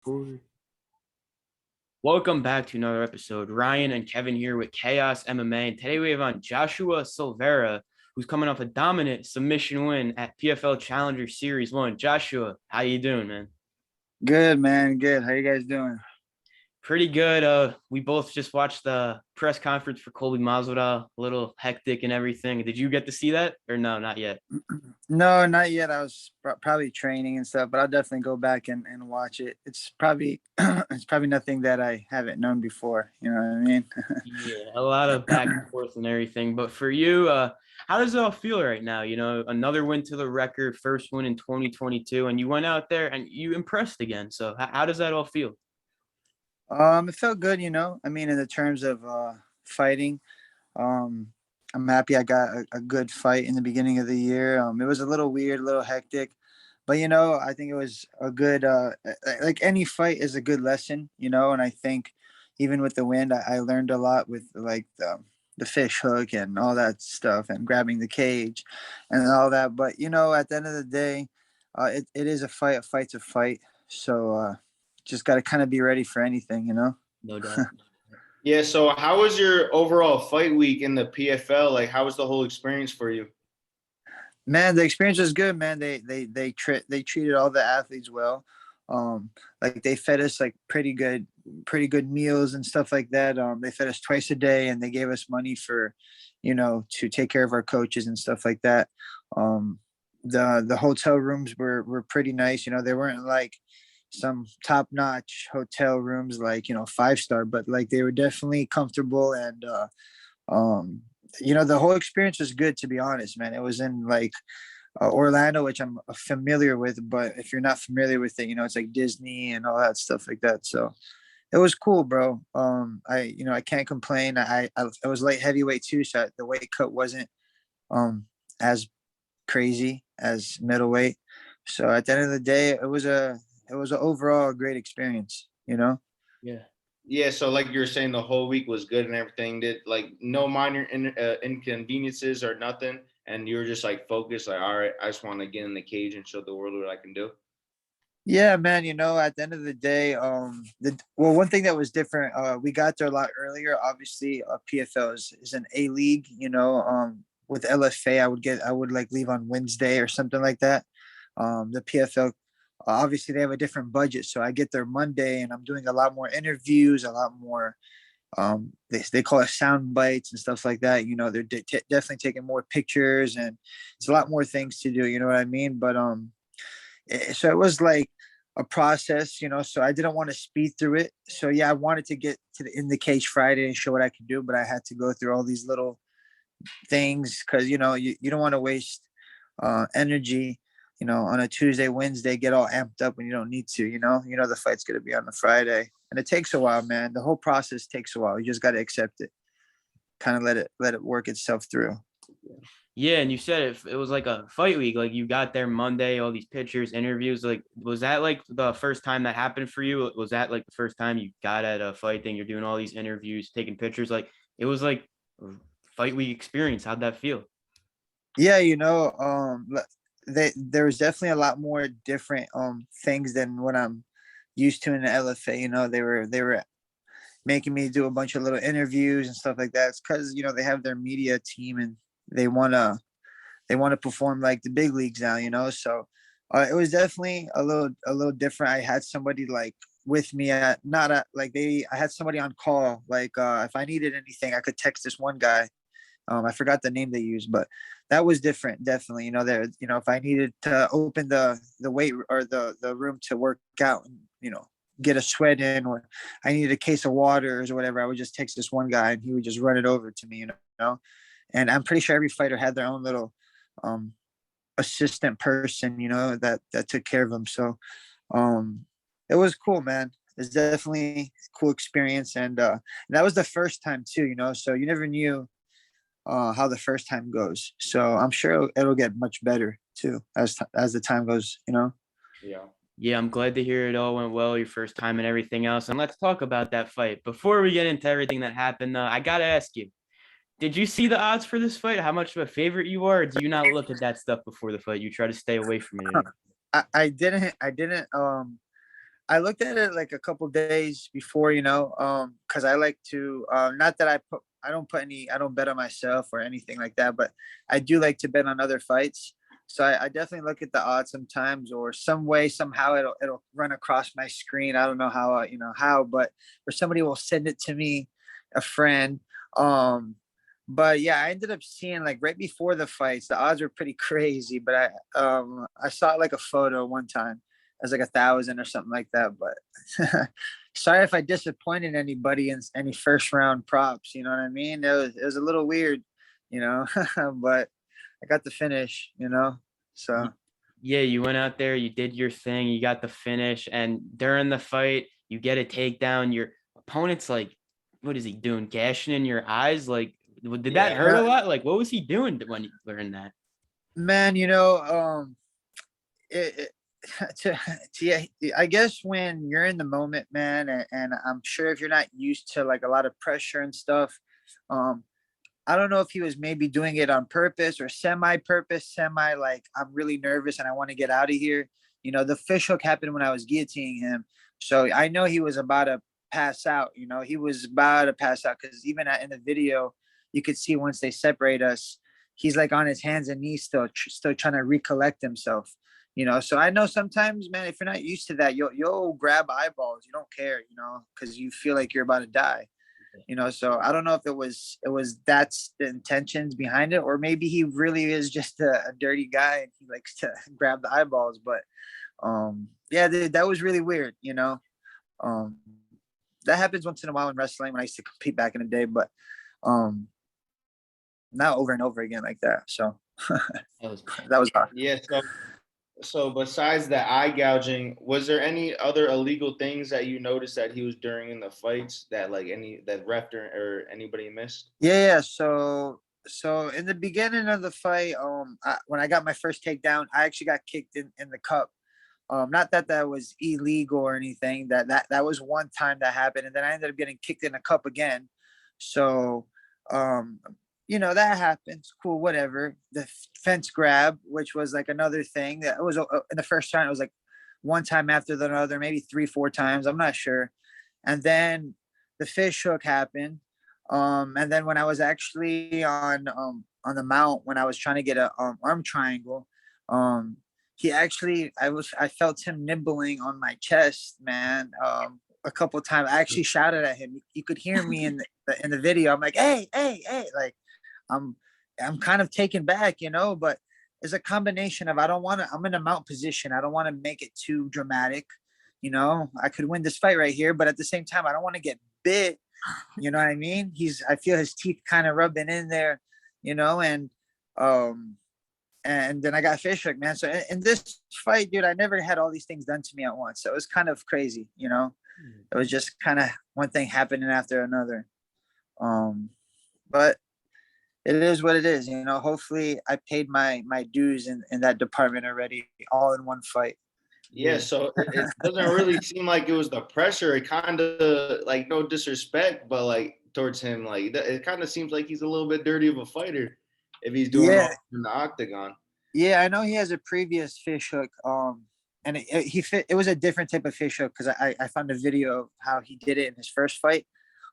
Record. Welcome back to another episode. Ryan and Kevin here with Chaos MMA, and today we have on Joshua Silveira, who's coming off a dominant submission win at PFL Challenger Series 1. Joshua, how you doing, man? Good, man. Good. How you guys doing? Pretty good. We both just watched the press conference for Colby Masvidal, a little hectic and everything. Did you get to see that, or no, not yet? No, not yet. I was probably training and stuff, but I'll definitely go back and watch it. It's probably it's probably nothing that I haven't known before. You know what I mean? Yeah, a lot of back and forth and everything. But for you, how does it all feel right now? You know, another win to the record, first win in 2022, and you went out there and you impressed again. So how does that all feel? It felt good. I mean, in the terms of fighting, um, I'm happy I got a good fight in the beginning of the year. It was a little weird, a little hectic, but I think it was a good. Like any fight is a good lesson, and I think even with the win, I learned a lot with like the fish hook and all that stuff and grabbing the cage and all that. But at the end of the day, it is a fight. A fight's a fight. So just got to kind of be ready for anything. No doubt. Yeah, so how was your overall fight week in the PFL? Like, how was the whole experience for you? Man, the experience was good, man. They treated all the athletes well. Like they fed us like pretty good meals and stuff like that. They fed us twice a day and they gave us money for, to take care of our coaches and stuff like that. The hotel rooms were pretty nice. They weren't like some top-notch hotel rooms like 5-star, but like they were definitely comfortable and the whole experience was good, to be honest, man. It was in like Orlando, which I'm familiar with, but if you're not familiar with it, it's like Disney and all that stuff like that. So it was cool, bro. I can't complain. I was light heavyweight too, so the weight cut wasn't as crazy as middleweight. So at the end of the day, it was an overall great experience. Yeah. Yeah, so like you were saying, the whole week was good and everything. Did like no minor inconveniences or nothing, and you were just like focused, like, all right, I just want to get in the cage and show the world what I can do. Yeah, man. At the end of the day, one thing that was different, we got there a lot earlier. Obviously, PFL is an A league. With LFA, I would like leave on Wednesday or something like that. The PFL, obviously, they have a different budget, so I get there Monday, and I'm doing a lot more interviews, a lot more. They call it sound bites and stuff like that. They're definitely taking more pictures, and it's a lot more things to do. You know what I mean? But so it was like a process. So I didn't want to speed through it. So yeah, I wanted to get in the cage Friday and show what I could do, but I had to go through all these little things because you don't want to waste energy on a Tuesday, Wednesday, get all amped up when you don't need to. The fight's gonna be on a Friday, and it takes a while, man. The whole process takes a while. You just got to accept it, kind of let it work itself through. Yeah, and you said it was like a fight week. Like you got there Monday, all these pictures, interviews. Like, was that like the first time that happened for you? Was that like the first time you got at a fight thing? You're doing all these interviews, taking pictures. Like it was like a fight week experience. How'd that feel? Yeah, there was definitely a lot more different things than what I'm used to in the LFA. They were making me do a bunch of little interviews and stuff like that. It's because they have their media team and they wanna perform like the big leagues now. So it was definitely a little different. I had somebody like with me at not at like I had somebody on call. Like if I needed anything, I could text this one guy. I forgot the name they used, but that was different. Definitely, if I needed to open the weight or the room to work out and get a sweat in, or I needed a case of waters or whatever, I would just text this one guy and he would just run it over to me. And I'm pretty sure every fighter had their own little um, assistant person, that took care of them. So it was cool, man. It's definitely a cool experience, and that was the first time too. So you never knew how the first time goes. So I'm sure it'll get much better too as the time goes. Yeah. Yeah, I'm glad to hear it all went well, your first time and everything else. And let's talk about that fight. Before we get into everything that happened, I gotta ask you, did you see the odds for this fight? How much of a favorite you are? Or do you not look at that stuff before the fight? You try to stay away from it. I didn't I looked at it like a couple days before, because I like to, not that I don't put any, I don't bet on myself or anything like that, but I do like to bet on other fights. So I definitely look at the odds sometimes, or some way, somehow it'll run across my screen. I don't know how, how, but or somebody will send it to me, a friend. Um, but yeah, I ended up seeing like right before the fights, the odds were pretty crazy. But I saw like a photo one time as like 1,000 or something like that. But sorry if I disappointed anybody in any first round props. You know what I mean? It was a little weird, you know, but I got the finish. So Yeah, you went out there, you did your thing, you got the finish, and during the fight, you get a takedown. Your opponent's like, what is he doing? Gashing in your eyes? Like, did that Yeah. hurt a lot? Like, what was he doing when you learned that? man, it, it yeah, I guess when you're in the moment, man, and I'm sure if you're not used to like a lot of pressure and stuff, um, I don't know if he was maybe doing it on purpose or semi-purpose, semi like I'm really nervous and I want to get out of here. The fish hook happened when I was guillotining him, so I know he was about to pass out. He was about to pass out because even in the video, you could see once they separate us, he's like on his hands and knees still trying to recollect himself. So I know sometimes, man, if you're not used to that, you'll grab eyeballs. You don't care, because you feel like you're about to die. So I don't know if it was that's the intentions behind it, or maybe he really is just a dirty guy and he likes to grab the eyeballs. But yeah, that was really weird. um that happens once in a while in wrestling when I used to compete back in the day, but um not over and over again like that. So That was bad. that was hard. Yeah. So besides the eye gouging, was there any other illegal things that you noticed that he was doing in the fights that like any that ref or anybody missed? Yeah. So in the beginning of the fight, when I got my first takedown, I actually got kicked in the cup. Not that that was illegal or anything. That was one time that happened, and then I ended up getting kicked in the cup again. So, um, that happens. Cool, whatever. The fence grab, which was like another thing that was in the first time. It was like one time after the other, maybe three, four times. I'm not sure. And then the fish hook happened. And then when I was actually on the mount when I was trying to get a arm triangle, um, I felt him nibbling on my chest, man. A couple times. I actually shouted at him. You could hear me in the video. I'm like, hey, hey, hey, like I'm I'm kind of taken back, but it's a combination of I don't want to. I'm in a mount position. I don't want to make it too dramatic. I could win this fight right here, but at the same time, I don't want to get bit. You know what I mean? I feel his teeth kind of rubbing in there, and um, and then I got fish hook, man. So in this fight, dude, I never had all these things done to me at once. So it was kind of crazy. It was just kind of one thing happening after another. But it is what it is. Hopefully I paid my dues in that department already, all in one fight. Yeah, so it doesn't really seem like it was the pressure. It kind of like no disrespect, but like towards him, like it kind of seems like he's a little bit dirty of a fighter if he's doing all Yeah, in the octagon. yeah, I know he has a previous fish hook. And it was a different type of fish hook because I found a video of how he did it in his first fight.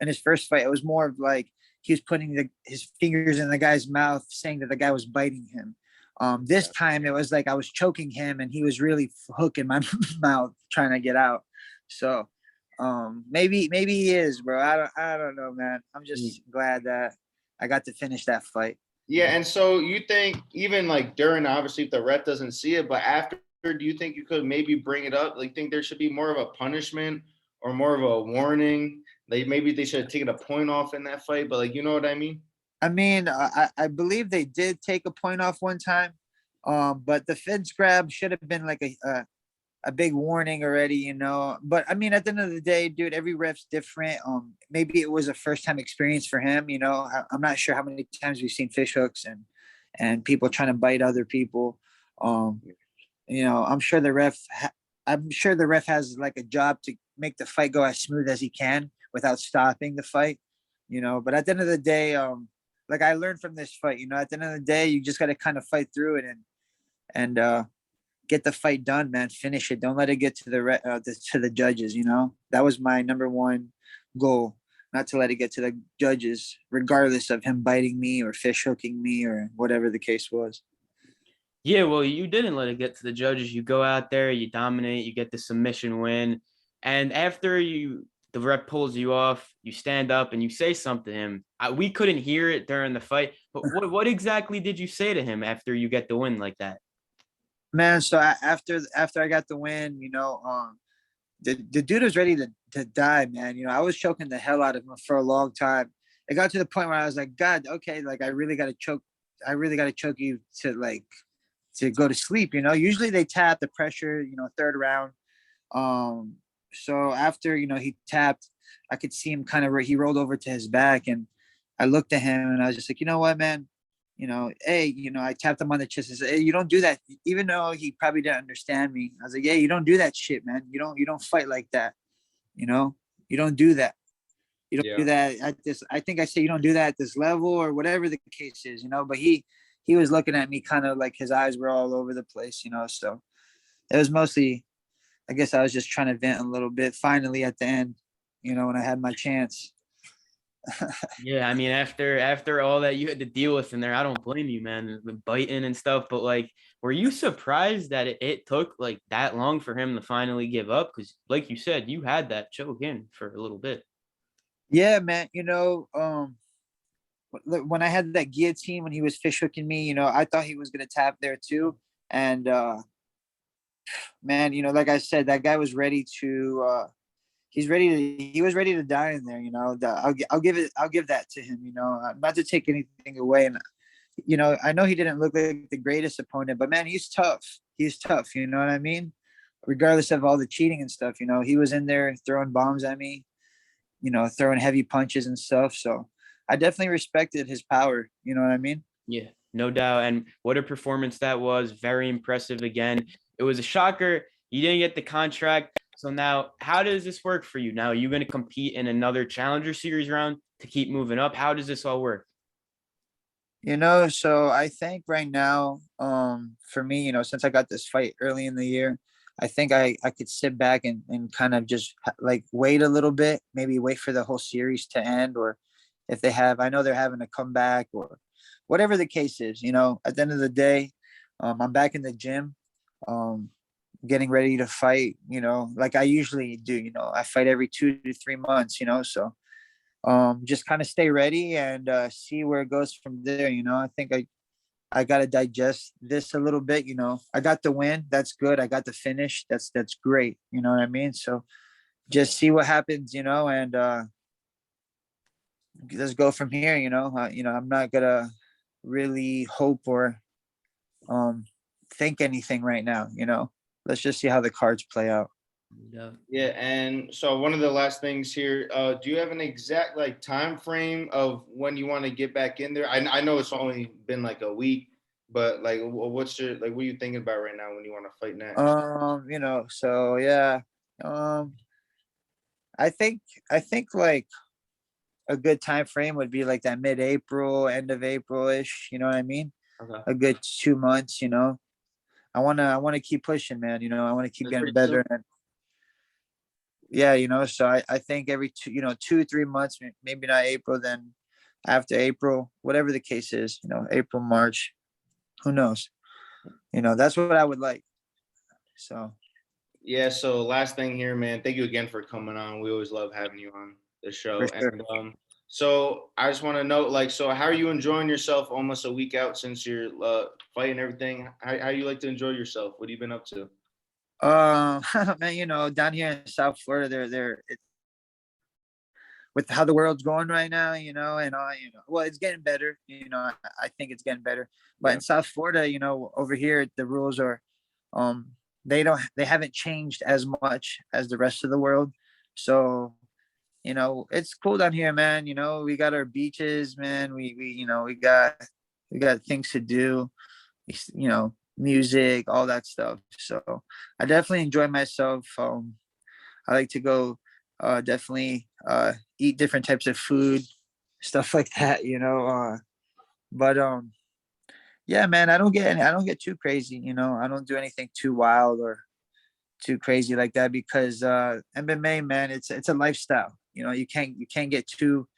In his first fight, it was more of like he was putting his fingers in the guy's mouth, saying that the guy was biting him. This time it was like I was choking him and he was really hooking my mouth trying to get out. So maybe he is, bro. I don't know, man. I'm just glad that I got to finish that fight. Yeah, and so you think even like during, obviously, if the ref doesn't see it, but after, do you think you could maybe bring it up? Like, think there should be more of a punishment or more of a warning? Like maybe they should have taken a point off in that fight, but like you know what I mean? I mean, I believe they did take a point off one time, but the fence grab should have been like a big warning already. But I mean, at the end of the day, dude, every ref's different. Maybe it was a first time experience for him. I'm not sure how many times we've seen fish hooks and people trying to bite other people. Um, I'm sure the ref has like a job to make the fight go as smooth as he can without stopping the fight. But at the end of the day, like I learned from this fight, at the end of the day, you just got to kind of fight through it and get the fight done, man. Finish it. Don't let it get to to the judges. You know, that was my number one goal. Not to let it get to the judges, regardless of him biting me or fish hooking me or whatever the case was. Yeah, well, you didn't let it get to the judges. You go out there, you dominate, you get the submission win. And after the rep pulls you off, you stand up and you say something to him. We couldn't hear it during the fight, but what exactly did you say to him after you get the win like that? Man, so after I got the win, the dude was ready to die, man. I was choking the hell out of him for a long time. It got to the point where I was like, God, okay, like I really got to choke you to go to sleep. Usually they tap the pressure, third round. Um, so after, he tapped, I could see him he rolled over to his back, and I looked at him and I was just like, you know what, man, hey, I tapped him on the chest and said, hey, you don't do that. Even though he probably didn't understand me, I was like, yeah, you don't do that shit, man. You don't fight like that. You know, you don't do that. You don't do Yeah. that at this. I think I said you don't do that at this level or whatever the case is, but he was looking at me kind of like his eyes were all over the place, so it was mostly, I guess I was just trying to vent a little bit finally at the end, when I had my chance. Yeah, I mean, after all that you had to deal with in there, I don't blame you, man, the biting and stuff. But like, were you surprised that it took like that long for him to finally give up? Because, like you said, you had that choke in for a little bit. Yeah, man. When I had that guillotine when he was fish hooking me, I thought he was gonna tap there too. And man, like I said, that guy was ready to he was ready to die in there, I'll give that to him, not to take anything away. And I know he didn't look like the greatest opponent, but man, he's tough. He's tough, you know what I mean? Regardless of all the cheating and stuff, he was in there throwing bombs at me, throwing heavy punches and stuff. So I definitely respected his power. You know what I mean? Yeah, no doubt. And what a performance that was. Very impressive again. It was a shocker. You didn't get the contract. So now, how does this work for you? Now, are you going to compete in another Challenger Series round to keep moving up? How does this all work? So I think right now, for me, since I got this fight early in the year, I think I could sit back and kind of just like wait a little bit, maybe wait for the whole series to end, or if I know they're having a comeback or whatever the case is, at the end of the day, I'm back in the gym, um, getting ready to fight, like I usually do, I fight every 2 to 3 months, so just kind of stay ready and see where it goes from there. I think I got to digest this a little bit. I got the win. That's good. I got the finish. That's great. You know what I mean? So just see what happens, and let's go from here. I'm not gonna really hope or um, think anything right now. Let's just see how the cards play out. Yeah. Yeah, and so one of the last things here, do you have an exact like time frame of when you want to get back in there? I know it's only been like a week, but like what's your like what are you thinking about right now when you want to fight next? So yeah. I think like a good time frame would be like that mid-April, end of April-ish, you know what I mean? Okay. A good 2 months, I wanna keep pushing, man. I want to keep That's getting pretty soon. better. And yeah, so I think every 2, 3 months, maybe not April, then after April, whatever the case is, April, March, who knows? That's what I would like. So Yeah, so last thing here, man. Thank you again for coming on. We always love having you on the for show. sure. And so I just want to know, like, so how are you enjoying yourself almost a week out since you're fighting and everything? How you like to enjoy yourself? What have you been up to? Man, down here in South Florida, with how the world's going right now, and well, it's getting better. I think it's getting better. But Yeah. in South Florida, over here, the rules are, um, they haven't changed as much as the rest of the world. So, it's cool down here, man. We got our beaches, man. We got things to do, music, all that stuff. So I definitely enjoy myself. I like to go definitely eat different types of food, stuff like that, but Yeah, man, I don't get too crazy, you know. I don't do anything too wild or too crazy like that because MMA, man, it's a lifestyle. You know, you can't get too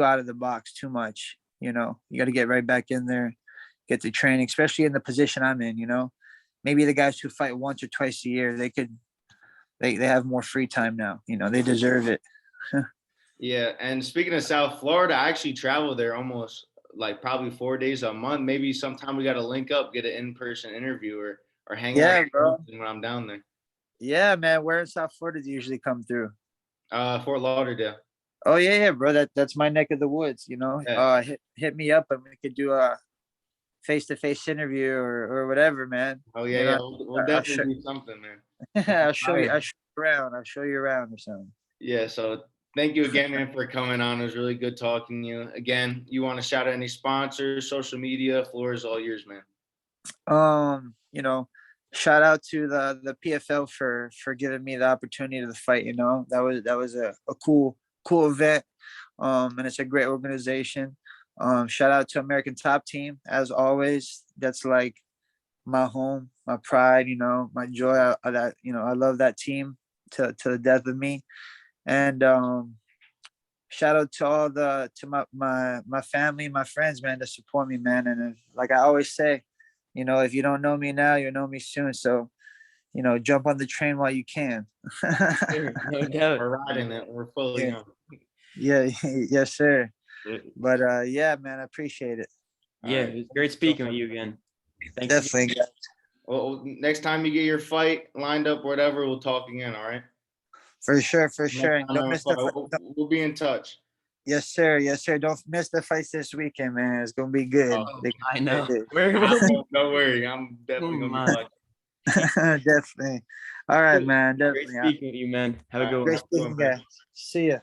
out of the box too much. You know, you got to get right back in there, get the training, especially in the position I'm in. You know, maybe the guys who fight once or twice a year, they have more free time now. You know, they deserve it. Yeah, and speaking of South Florida, I actually travel there almost like probably 4 days a month. Maybe sometime we got to link up, get an in-person interview, or hang out Yeah, bro. when I'm down there. Yeah, man. Where in South Florida do you usually come through? Fort Lauderdale. Oh yeah, yeah, bro. That's my neck of the woods. You know, Yeah. hit me up and we could do a face-to-face interview or whatever, man. Oh yeah, You yeah. know, We'll I'll show definitely do something, man. I'll Alright. show you around. I'll show you around or something. Yeah. So thank you again, man, for coming on. It was really good talking to you. Again, you want to shout out any sponsors, social media? Floor is all yours, man. You know, shout out to the PFL for giving me the opportunity to fight. You know, that was a cool event. And it's a great organization. Shout out to American Top Team as always. That's like my home, my pride. You know, my joy. That you know, I love that team to the death of me. And shout out to all the to my family, my friends, man, that support me, man. And like I always say, you know, if you don't know me now, you'll know me soon. So, you know, jump on the train while you can. Sure, no doubt. We're riding it. We're fully Yeah, on. yeah, yes, sir. Yeah, But yeah, man, I appreciate it. All yeah, right. it was Thank great you so speaking with much. you again. Thanks again. Definitely. Well, next time you get your fight lined up, whatever, we'll talk again. All right. For sure, for Next sure. And time I don't have a miss the fight, fight. we'll be in touch. Yes, sir. Yes, sir. Don't miss the fights this weekend, man. It's gonna be good. Oh, They I gonna know. be We're don't worry. I'm oh definitely gonna be my. watching. good. Definitely. All right, man. Great Definitely. speaking with you, man. Have a All right. good one. Great Have a good one, speaking, man. guys. See ya.